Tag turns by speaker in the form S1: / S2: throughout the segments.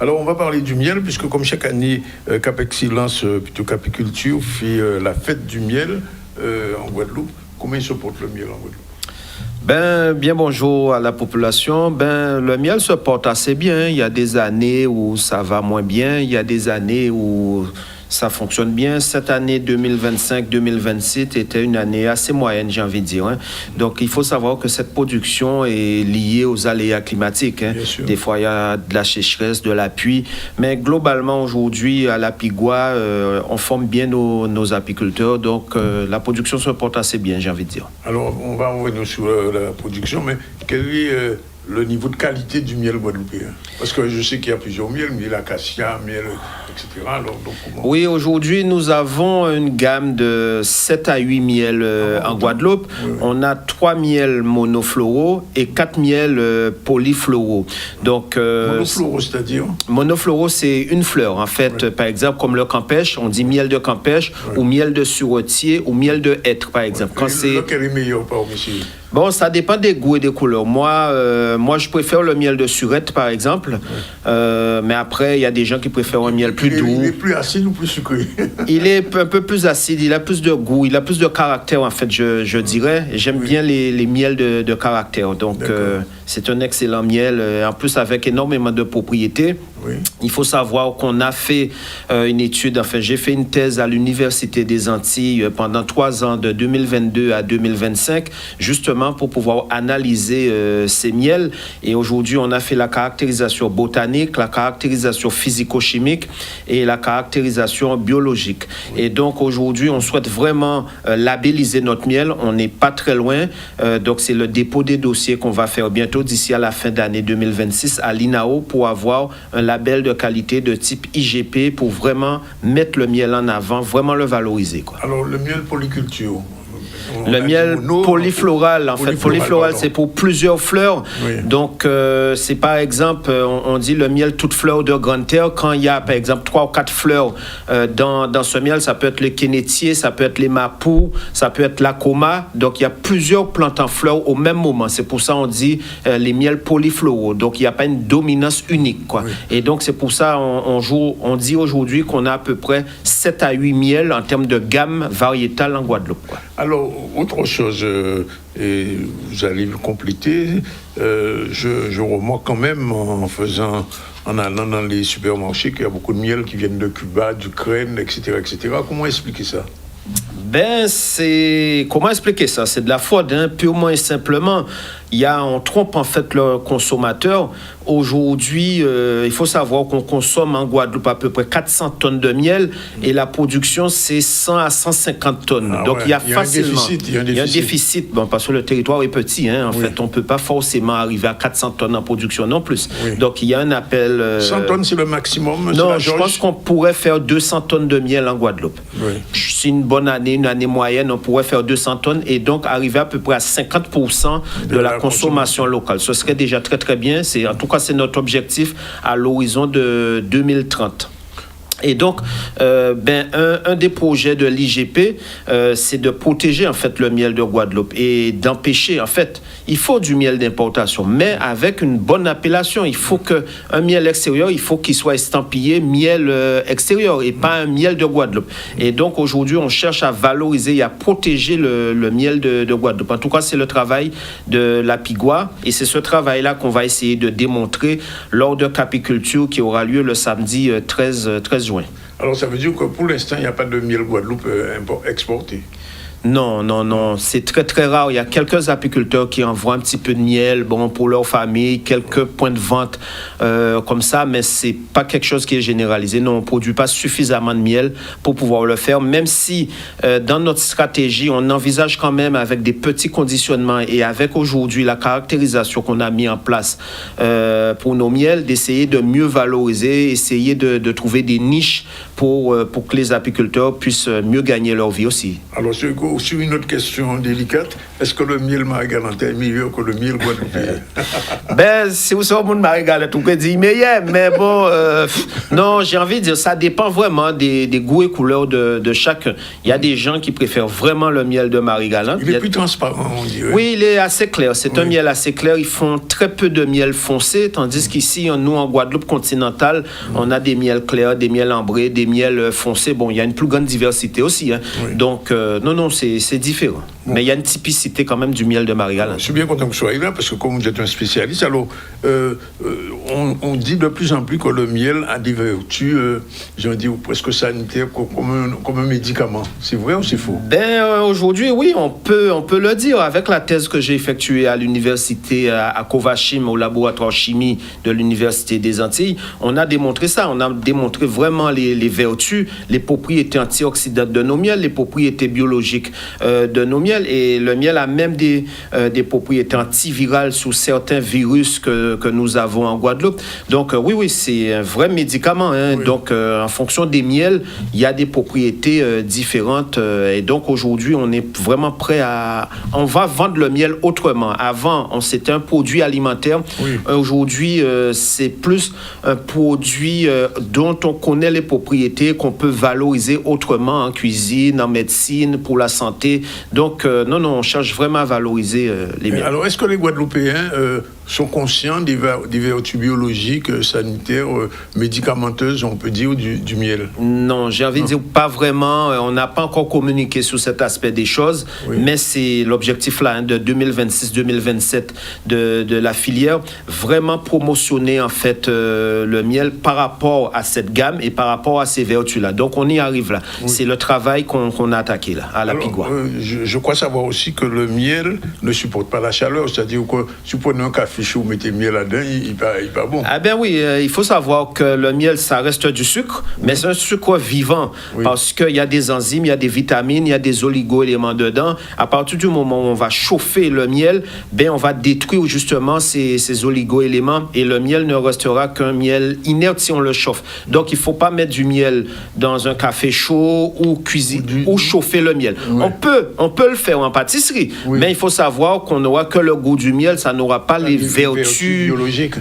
S1: Alors, on va parler du miel, puisque comme chaque année, Cap Excellence, plutôt Capiculture, fait la fête du miel en Guadeloupe. Comment il se porte le miel en Guadeloupe?
S2: Bien bonjour à la population. Le miel se porte assez bien. Il y a des années où ça va moins bien. Il y a des années où ça fonctionne bien. Cette année 2025-2026 était une année assez moyenne, j'ai envie de dire. Hein. Donc, il faut savoir que cette production est liée aux aléas climatiques. Hein. Des fois, il y a de la sécheresse, de la pluie. Mais globalement, aujourd'hui, à la Pigua, on forme bien nos apiculteurs. Donc, la production se porte assez bien, j'ai envie de dire.
S1: Alors, on va revenir sur la production, mais quel est le niveau de qualité du miel guadeloupéen? Parce que je sais qu'il y a plusieurs miels, miel acacia, miel, etc. Alors, donc,
S2: oui, aujourd'hui, nous avons une gamme de 7 à 8 miels en Guadeloupe. Oui. On a 3 miels monofloraux et 4 miels polyfloraux. Donc,
S1: monofloraux, c'est-à-dire?
S2: Monofloraux, c'est une fleur. En fait, par exemple, comme le campèche, on dit miel de campèche ou miel de suretier ou miel de hêtre, par exemple. Quand
S1: lequel est meilleur parmi ces?
S2: Bon, ça dépend des goûts et des couleurs. Moi, je préfère le miel de surette, par exemple. Mais après, il y a des gens qui préfèrent un miel plus doux.
S1: Il est plus acide ou plus sucré?
S2: Il est un peu plus acide, il a plus de goût, il a plus de caractère, en fait, je dirais. J'aime bien les miels de caractère. Donc, c'est un excellent miel, en plus avec énormément de propriétés. Oui. Il faut savoir qu'on a fait une étude, enfin, j'ai fait une thèse à l'Université des Antilles pendant 3 ans, de 2022 à 2025, justement pour pouvoir analyser ces miels. Et aujourd'hui, on a fait la caractérisation botanique, la caractérisation physico-chimique et la caractérisation biologique. Oui. Et donc, aujourd'hui, on souhaite vraiment labelliser notre miel. On n'est pas très loin. Donc, c'est le dépôt des dossiers qu'on va faire bientôt, d'ici à la fin d'année 2026, à l'INAO, pour avoir un label de qualité de type IGP pour vraiment mettre le miel en avant, vraiment le valoriser, quoi.
S1: Alors, le miel polyculture?
S2: Le miel polyfloral, en fait. Polyfloral, c'est pour plusieurs fleurs. Oui. Donc, c'est par exemple, on dit le miel toute fleur de grande terre. Quand il y a, par exemple, 3 ou 4 fleurs dans ce miel, ça peut être le kénétier, ça peut être les mapous, ça peut être l'acoma. Donc, il y a plusieurs plantes en fleurs au même moment. C'est pour ça qu'on dit les miels polyfloraux. Donc, il n'y a pas une dominance unique, quoi. Oui. Et donc, c'est pour ça on dit aujourd'hui qu'on a à peu près 7 à 8 miels en termes de gamme variétale en Guadeloupe, quoi.
S1: Alors, autre chose, et vous allez le compléter, je remarque quand même en allant dans les supermarchés qu'il y a beaucoup de miel qui viennent de Cuba, d'Ukraine, etc., etc. Comment expliquer ça?
S2: Comment expliquer ça? C'est de la fraude, hein, purement et simplement. On trompe en fait le consommateur. Aujourd'hui, il faut savoir qu'on consomme en Guadeloupe à peu près 400 tonnes de miel et la production, c'est 100 à 150 tonnes. Donc, il y a facilement... Il y a un déficit, bon, parce que le territoire est petit. Hein, en fait, on ne peut pas forcément arriver à 400 tonnes en production non plus. Oui. Donc, il y a un appel...
S1: 100 tonnes, c'est le maximum?
S2: Non, je pense qu'on pourrait faire 200 tonnes de miel en Guadeloupe. Oui. C'est une bonne année, une année moyenne, on pourrait faire 200 tonnes et donc arriver à peu près à 50% de la consommation locale. Ce serait déjà très, très bien. En tout cas, c'est notre objectif à l'horizon de 2030. Et donc, un des projets de l'IGP, c'est de protéger en fait le miel de Guadeloupe et d'empêcher, en fait, il faut du miel d'importation, mais avec une bonne appellation. Il faut qu'un miel extérieur, il faut qu'il soit estampillé miel extérieur et pas un miel de Guadeloupe. Et donc, aujourd'hui, on cherche à valoriser et à protéger le miel de Guadeloupe. En tout cas, c'est le travail de la Pigua et c'est ce travail-là qu'on va essayer de démontrer lors de Capiculture qui aura lieu le samedi 13 juin.
S1: Alors, ça veut dire que pour l'instant, il n'y a pas de miel Guadeloupe exporté?
S2: Non. C'est très, très rare. Il y a quelques apiculteurs qui envoient un petit peu de miel, bon, pour leur famille, quelques points de vente comme ça, mais c'est pas quelque chose qui est généralisé. Non, on ne produit pas suffisamment de miel pour pouvoir le faire, même si dans notre stratégie, on envisage quand même avec des petits conditionnements et avec aujourd'hui la caractérisation qu'on a mis en place pour nos miels, d'essayer de mieux valoriser, essayer de trouver des niches pour que les apiculteurs puissent mieux gagner leur vie aussi.
S1: Alors, sur une autre question délicate, est-ce que le miel Marie-Galante est meilleur que le miel guadeloupéen?
S2: Si vous savez, mon Marie-Galante, vous pouvez dire meilleur, mais bon, non, j'ai envie de dire, ça dépend vraiment des goûts et couleurs de chacun. Il y a des gens qui préfèrent vraiment le miel de Marie-Galante.
S1: Il est plus transparent, on dirait.
S2: Oui, il est assez clair. C'est un miel assez clair. Ils font très peu de miel foncé, tandis qu'ici, nous, en Guadeloupe continentale, on a des miels clairs, des miels ambrés, des miels foncés. Bon, il y a une plus grande diversité aussi. Hein. Donc, non, c'est différent. Mais il y a une typicité quand même du miel de Marie-Galante.
S1: Je suis bien content que vous soyez là, parce que comme vous êtes un spécialiste, alors, on dit de plus en plus que le miel a des vertus, j'ai dit, presque sanitaires, comme un médicament. C'est vrai ou c'est faux?
S2: Aujourd'hui, oui, on peut le dire. Avec la thèse que j'ai effectuée à l'université, à Covachim, au laboratoire chimie de l'Université des Antilles, on a démontré ça. On a démontré vraiment les vertus, les propriétés antioxydantes de nos miels, les propriétés biologiques de nos miels. Et le miel a même des propriétés antivirales sur certains virus que nous avons en Guadeloupe. Donc, oui, c'est un vrai médicament. Hein. Oui. Donc, en fonction des miels, il y a des propriétés différentes. Et donc, aujourd'hui, on est vraiment prêt on va vendre le miel autrement. Avant, c'était un produit alimentaire. Oui. Aujourd'hui, c'est plus un produit dont on connaît les propriétés, qu'on peut valoriser autrement en cuisine, en médecine, pour la santé. Donc, non, on cherche vraiment à valoriser les miels.
S1: Alors, est-ce que les Guadeloupéens sont conscients des vertus biologiques, sanitaires, médicamenteuses, on peut dire, du miel?
S2: Non, j'ai envie de dire pas vraiment. On n'a pas encore communiqué sur cet aspect des choses, mais c'est l'objectif là de 2026-2027 de la filière, vraiment promotionner en fait le miel par rapport à cette gamme et par rapport à ces vertus-là. Donc, on y arrive là. Oui. C'est le travail qu'on a attaqué là, à la Pigua.
S1: Je crois savoir aussi que le miel ne supporte pas la chaleur, c'est-à-dire que si vous prenez un café chaud, vous mettez miel là-dedans, il n'est pas bon.
S2: Ah ben oui, il faut savoir que le miel, ça reste du sucre, mais c'est un sucre vivant, parce qu'il y a des enzymes, il y a des vitamines, il y a des oligo-éléments dedans. À partir du moment où on va chauffer le miel, on va détruire justement ces oligo-éléments et le miel ne restera qu'un miel inerte si on le chauffe. Donc, il ne faut pas mettre du miel dans un café chaud ou cuisiner ou chauffer le miel. Oui. On peut le faire en pâtisserie, mais il faut savoir qu'on n'aura que le goût du miel, ça n'aura pas les vertus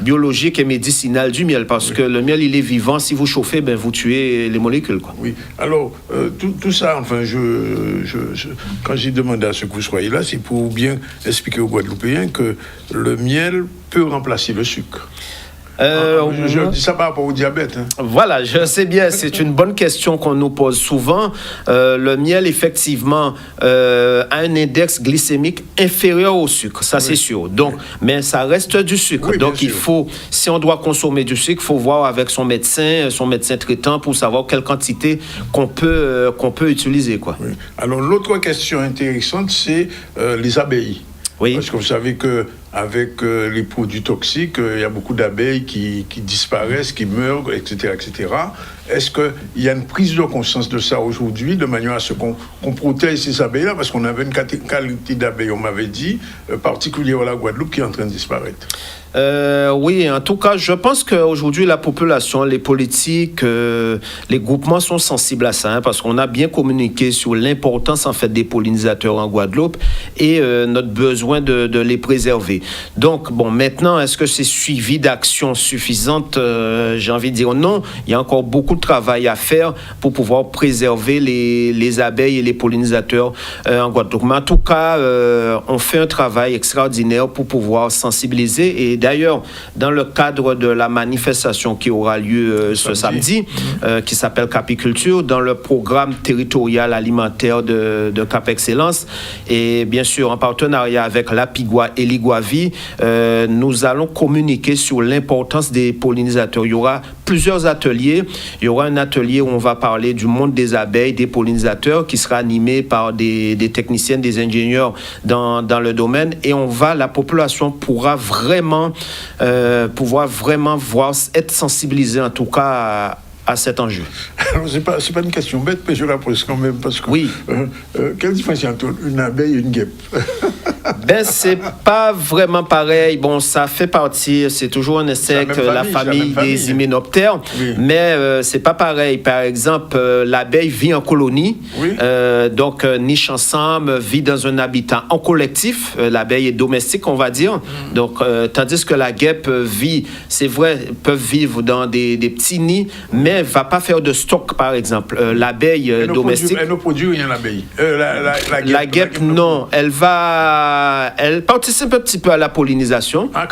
S2: biologiques et médicinales du miel, parce que le miel, il est vivant. Si vous chauffez, vous tuez les molécules, quoi.
S1: Oui. Alors, tout ça, enfin, quand j'ai demandé à ce que vous soyez là, c'est pour bien expliquer aux Guadeloupéens que le miel peut remplacer le sucre. Je dis ça par rapport au diabète. Hein.
S2: Voilà, je sais bien, c'est une bonne question qu'on nous pose souvent. Le miel, effectivement, a un index glycémique inférieur au sucre, ça c'est sûr. Donc, mais ça reste du sucre. Donc, il faut, si on doit consommer du sucre, il faut voir avec son médecin traitant pour savoir quelle quantité qu'on peut utiliser, quoi.
S1: Oui. Alors, l'autre question intéressante, c'est les abeilles.
S2: Oui.
S1: Parce que vous savez qu'avec les produits toxiques, il y a beaucoup d'abeilles qui disparaissent, qui meurent, etc., etc. Est-ce qu'il y a une prise de conscience de ça aujourd'hui, de manière à ce qu'on protège ces abeilles-là? Parce qu'on avait une qualité d'abeilles, on m'avait dit, particulière à la Guadeloupe, qui est en train de disparaître.
S2: Oui, en tout cas, je pense qu'aujourd'hui, la population, les politiques, les groupements sont sensibles à ça, parce qu'on a bien communiqué sur l'importance, en fait, des pollinisateurs en Guadeloupe et notre besoin de les préserver. Donc, bon, maintenant, est-ce que c'est suivi d'actions suffisantes? J'ai envie de dire non. Il y a encore beaucoup de travail à faire pour pouvoir préserver les abeilles et les pollinisateurs en Guadeloupe. Mais en tout cas, on fait un travail extraordinaire pour pouvoir sensibiliser. Et d'ailleurs, dans le cadre de la manifestation qui aura lieu ce samedi, qui s'appelle Capiculture, dans le programme territorial alimentaire de Cap Excellence, et bien sûr en partenariat avec la Pigua et l'Iguavi, nous allons communiquer sur l'importance des pollinisateurs. Il y aura plusieurs ateliers. Il y aura un atelier où on va parler du monde des abeilles, des pollinisateurs, qui sera animé par des techniciens, des ingénieurs dans le domaine. Et la population pourra vraiment, être sensibilisée en tout cas à cet enjeu.
S1: Alors, c'est pas une question bête, mais je la pose quand même, parce que...
S2: Oui.
S1: Quelle différence entre une abeille et une guêpe?
S2: Ben, c'est pas vraiment pareil. Bon, ça fait partie, c'est toujours un insecte, la famille des hyménoptères, oui. Mais c'est pas pareil. Par exemple, l'abeille vit en colonie, oui. Donc niche ensemble, vit dans un habitat en collectif. L'abeille est domestique, on va dire. Donc, tandis que la guêpe vit, c'est vrai, peuvent vivre dans des petits nids, mais va pas faire de stock, par exemple. L'abeille domestique...
S1: Elle ne produit rien, l'abeille.
S2: La guêpe, non. Elle participe un petit peu à la pollinisation.
S1: Ah,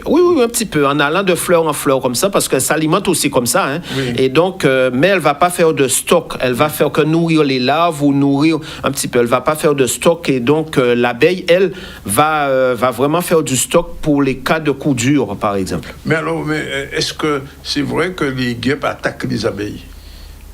S2: oui, un petit peu, en allant de fleur en fleur comme ça, parce qu'elle s'alimente aussi comme ça. Hein. Oui. Et donc, mais elle ne va pas faire de stock. Elle va faire que nourrir les larves ou nourrir un petit peu. Elle ne va pas faire de stock. Et donc, l'abeille, elle, va vraiment faire du stock pour les cas de coups durs, par exemple.
S1: Mais alors, est-ce que c'est vrai que les guêpes attaquent les abeilles?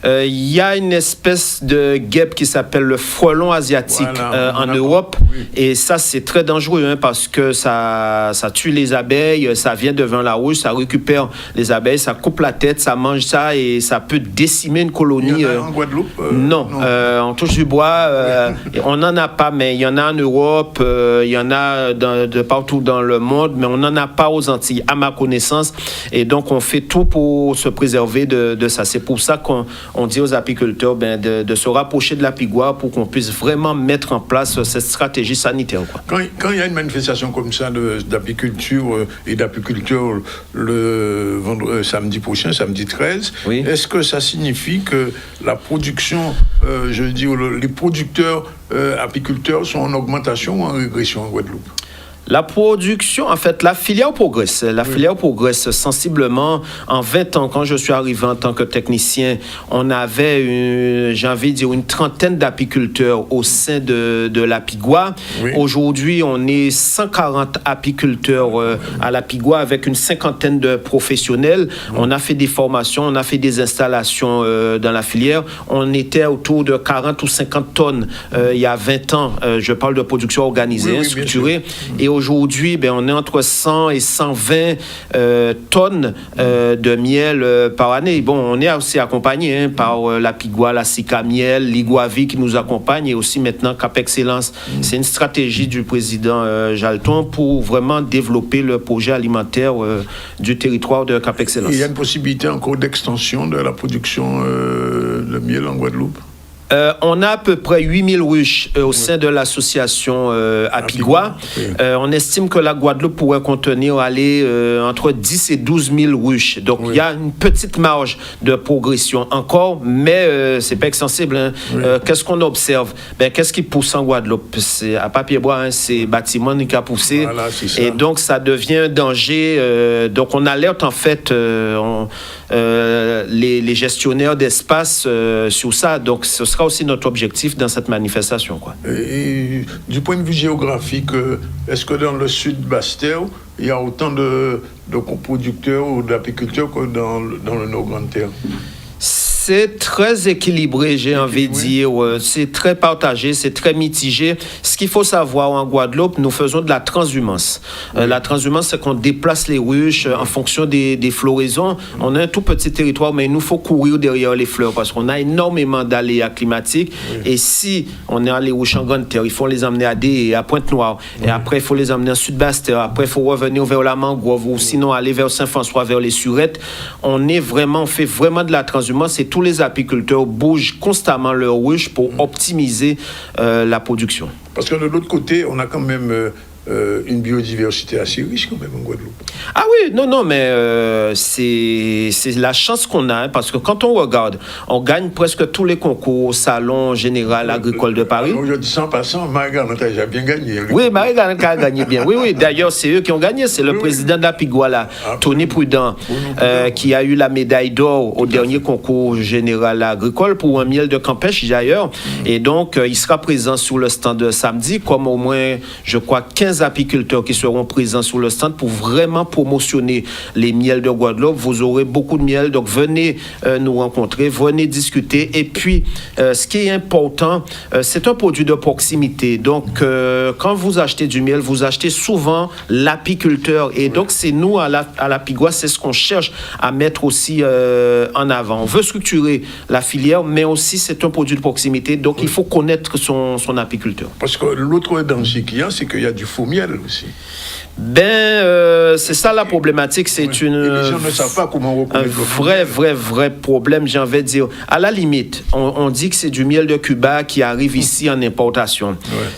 S2: Il y a une espèce de guêpe qui s'appelle le frelon asiatique en Europe. Oui. Et ça, c'est très dangereux hein, parce que ça tue les abeilles, ça vient devant la ruche, ça récupère les abeilles, ça coupe la tête, ça mange ça et ça peut décimer une colonie.
S1: Il y en a en Guadeloupe
S2: Non. On touche du bois. On n'en a pas, mais il y en a en Europe, il y en a de partout dans le monde, mais on n'en a pas aux Antilles, à ma connaissance. Et donc, on fait tout pour se préserver de ça. C'est pour ça qu'on dit aux apiculteurs de se rapprocher de la pigouire pour qu'on puisse vraiment mettre en place cette stratégie sanitaire.
S1: Quoi. Quand il y a une manifestation comme ça d'apiculture et d'apiculteurs le samedi prochain, samedi 13, oui. Est-ce que ça signifie que la production, les producteurs apiculteurs sont en augmentation ou en régression en Guadeloupe?
S2: La production, en fait, la filière progresse. La filière progresse sensiblement. En 20 ans, quand je suis arrivé en tant que technicien, on avait, j'ai envie de dire, une trentaine d'apiculteurs au sein de la pigouire. Oui. Aujourd'hui, on est 140 apiculteurs à la pigouire avec une cinquantaine de professionnels. On a fait des formations, on a fait des installations dans la filière. On était autour de 40 ou 50 tonnes il y a 20 ans. Je parle de production organisée, structurée. Et aujourd'hui, on est entre 100 et 120 tonnes de miel par année. Bon, on est aussi accompagné par la pigouire, la Sika Miel, l'Iguavi qui nous accompagne et aussi maintenant Cap Excellence. C'est une stratégie du président Jalton pour vraiment développer le projet alimentaire du territoire de Cap Excellence.
S1: Il y a une possibilité encore d'extension de la production de miel en Guadeloupe?
S2: On a à peu près 8000 ruches au sein de l'association Apigua. On estime que la Guadeloupe pourrait contenir entre 10 et 12 000 ruches. Donc, il y a une petite marge de progression encore, mais c'est pas extensible. Hein. Qu'est-ce qu'on observe? Qu'est-ce qui pousse en Guadeloupe? C'est à papier-bois, hein, c'est bâtiment qui a poussé. Voilà, et donc, ça devient un danger. Donc, on alerte en fait les gestionnaires d'espace sur ça. Donc, ce sera aussi notre objectif dans cette manifestation. Quoi.
S1: Et du point de vue géographique, est-ce que dans le sud Bastère, il y a autant de coproducteurs ou d'apiculteurs que dans le Nord Grande-Terre?
S2: C'est très équilibré, j'ai envie de dire. C'est très partagé, c'est très mitigé. Ce qu'il faut savoir en Guadeloupe, nous faisons de la transhumance. La transhumance, c'est qu'on déplace les ruches en fonction des floraisons. On a un tout petit territoire, mais il nous faut courir derrière les fleurs parce qu'on a énormément d'aléas climatiques. Et si on est à les ruches en Grande-Terre, il faut les emmener à Dé et à Pointe-Noire. Et après, il faut les emmener en Sud-Bastère. Après, il faut revenir vers la Mangrove ou sinon aller vers Saint-François, vers les Surettes. On fait vraiment de la transhumance et tous les apiculteurs bougent constamment leurs ruches pour optimiser la production.
S1: Parce que de l'autre côté, on a quand même une biodiversité assez riche quand même en Guadeloupe.
S2: Ah oui, non, mais c'est la chance qu'on a, hein, parce que quand on regarde, on gagne presque tous les concours au Salon Général Agricole de Paris.
S1: Alors, je dis 100%, Marie-Garnette a bien gagné.
S2: Oui, Marie-Garnette a gagné bien. Oui, d'ailleurs, c'est eux qui ont gagné. C'est le président de la Pigouire, Tony Prudent, qui a eu la médaille d'or au dernier concours général agricole pour un miel de Campèche, d'ailleurs. Et donc, il sera présent sur le stand de samedi, comme au moins, je crois, 15 certains apiculteurs qui seront présents sur le stand pour vraiment promotionner les miels de Guadeloupe. Vous aurez beaucoup de miel, donc venez nous rencontrer, venez discuter. Et puis, ce qui est important, c'est un produit de proximité. Donc, quand vous achetez du miel, vous achetez souvent l'apiculteur. Et donc, c'est nous, à l'Apigua, c'est ce qu'on cherche à mettre aussi en avant. On veut structurer la filière, mais aussi, c'est un produit de proximité. Donc, il faut connaître son apiculteur.
S1: Parce que l'autre danger qu'il y a, c'est qu'il y a du faux miel aussi.
S2: C'est ça la problématique. C'est
S1: les gens ne savent pas comment reconnaître
S2: un vrai problème, j'ai envie de dire. À la limite, on dit que c'est du miel de Cuba qui arrive ici en importation. Ouais.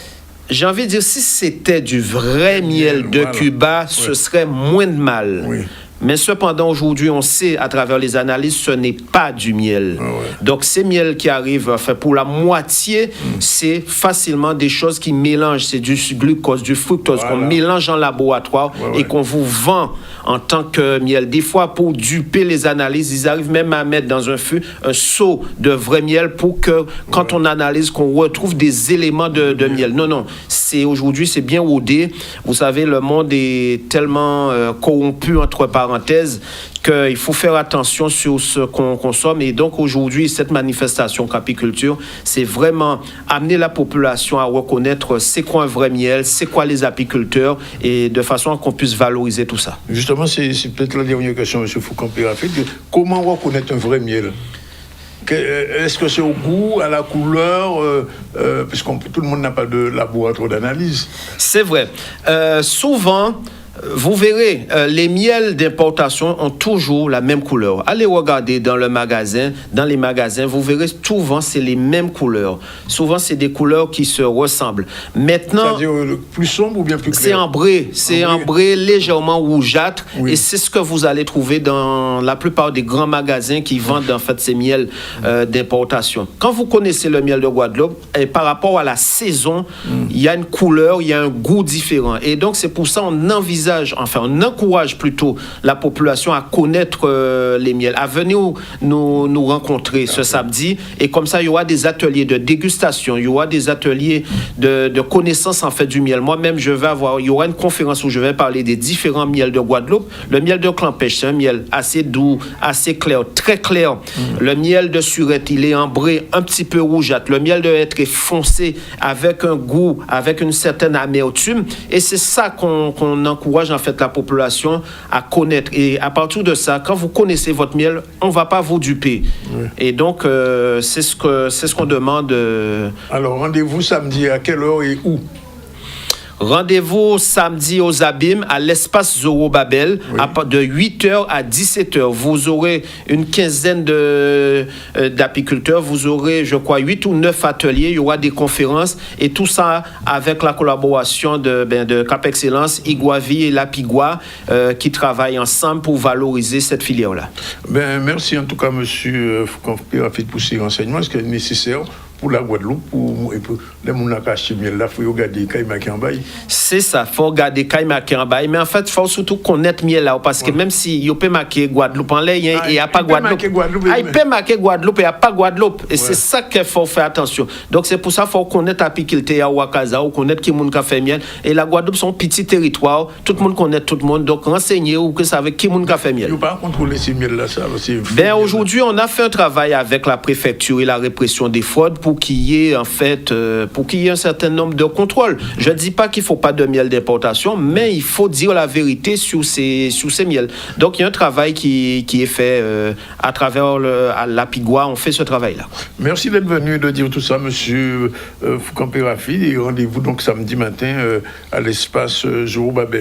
S2: J'ai envie de dire, si c'était du vrai miel de Cuba, ce serait moins de mal. Oui. Mais cependant, aujourd'hui, on sait à travers les analyses, ce n'est pas du miel. Donc, ces miels qui arrivent, enfin, pour la moitié, c'est facilement des choses qui mélangent. C'est du glucose, du fructose qu'on mélange en laboratoire et qu'on vous vend en tant que miel. Des fois, pour duper les analyses, ils arrivent même à mettre dans un fût un seau de vrai miel pour que, quand on analyse, qu'on retrouve des éléments de miel. Non. Aujourd'hui, c'est bien rodé. Vous savez, le monde est tellement corrompu, entre parenthèses, qu'il faut faire attention sur ce qu'on consomme. Et donc, aujourd'hui, cette manifestation Capiculture, c'est vraiment amener la population à reconnaître c'est quoi un vrai miel, c'est quoi les apiculteurs, et de façon qu'on puisse valoriser tout ça.
S1: Justement, c'est peut-être la dernière question, M. Foucault-Pérafit. Comment reconnaître un vrai miel ? Est-ce que c'est au goût, à la couleur, parce que tout le monde n'a pas de laboratoire d'analyse?
S2: C'est vrai. Souvent, vous verrez, les miels d'importation ont toujours la même couleur. Allez regarder dans les magasins, vous verrez souvent c'est les mêmes couleurs. Souvent c'est des couleurs qui se ressemblent. Maintenant,
S1: c'est-à-dire plus sombre ou bien plus clair?
S2: C'est ambré, légèrement rougeâtre, et c'est ce que vous allez trouver dans la plupart des grands magasins qui vendent en fait ces miels d'importation. Quand vous connaissez le miel de Guadeloupe, et par rapport à la saison, il y a une couleur, il y a un goût différent. Et donc c'est pour ça qu'on on encourage plutôt la population à connaître les miels, à venir nous rencontrer ce samedi. Et comme ça, il y aura des ateliers de dégustation, il y aura des ateliers de connaissance en fait du miel. Moi-même, il y aura une conférence où je vais parler des différents miels de Guadeloupe. Le miel de Clampèche, c'est un miel assez doux, assez clair, très clair. Le miel de Surette, il est ambré, un petit peu rougeâtre. Le miel de Hêtre est foncé, avec un goût, avec une certaine amertume. Et c'est ça qu'on encourage en fait la population à connaître. Et à partir de ça, quand vous connaissez votre miel, on ne va pas vous duper. Et donc, c'est ce qu'on demande.
S1: Alors, rendez-vous samedi à quelle heure et où?
S2: Rendez-vous samedi aux Abîmes à l'espace Zorobabel de 8h à 17h. Vous aurez une quinzaine d'apiculteurs. Vous aurez, je crois, 8 ou 9 ateliers. Il y aura des conférences et tout ça avec la collaboration de Cap Excellence, Iguavi et l'Apigua qui travaillent ensemble pour valoriser cette filière-là.
S1: Merci en tout cas, M. Foucault-Pérafit, pour ces renseignements. Ce qui est nécessaire pour la Guadeloupe, pour les gens qui ont acheté miel là, il faut regarder Caïmaké en bail.
S2: C'est ça, il faut regarder Caïmaké en bail. Mais en fait, il faut surtout connaître miel là, parce que même si il peut marquer Guadeloupe en l'air, il n'y a pas Guadeloupe. Il peut marquer Guadeloupe, il n'y a pas Guadeloupe. Et c'est ça qu'il faut faire attention. Donc c'est pour ça qu'il faut connaître l'apiculteur à Wakaza, ou connaître qui moun ka fait miel. Et la Guadeloupe, c'est un petit territoire, tout le monde connaît tout le monde. Donc renseignez-vous que ça avec qui moun ka fait miel.
S1: Il ne faut pas contrôler ces miels là, ça.
S2: Aujourd'hui, on a fait un travail avec la préfecture et la répression des fraudes pour qu'il y ait un certain nombre de contrôles. Je ne dis pas qu'il ne faut pas de miel d'importation, mais il faut dire la vérité sur ces miels. Donc il y a un travail qui est fait à travers l'Apigua. On fait ce travail-là.
S1: Merci d'être venu de dire tout ça, M. Foucault-Pérafit. Et rendez-vous donc samedi matin à l'espace Zorobabel.